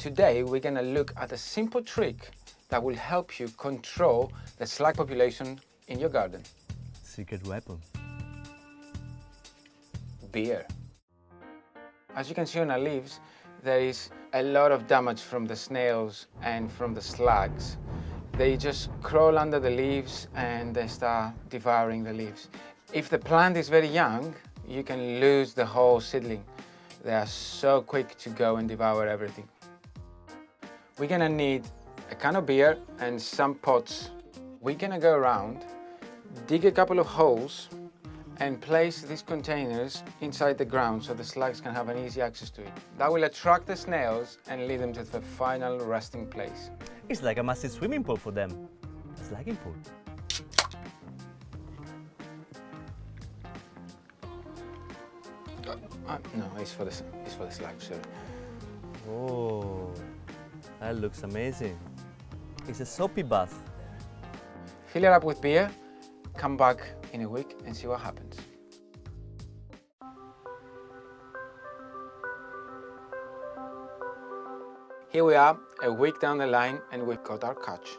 Today we're going to look at a simple trick that will help you control the slug population in your garden. Secret weapon. Beer. As you can see on our leaves, there is a lot of damage from the snails and from the slugs. They just crawl under the leaves and they start devouring the leaves. If the plant is very young, you can lose the whole seedling. They are so quick to go and devour everything. We're gonna need a can of beer and some pots. We're gonna go around, dig a couple of holes and place these containers inside the ground so the slugs can have an easy access to it. That will attract the snails and lead them to the final resting place. It's like a massive swimming pool for them. A slugging pool. No, it's for the slugs, sorry. Oh, that looks amazing. It's a soapy bath. Fill it up with beer, come back in a week and see what happens. Here we are, a week down the line, and we've got our catch.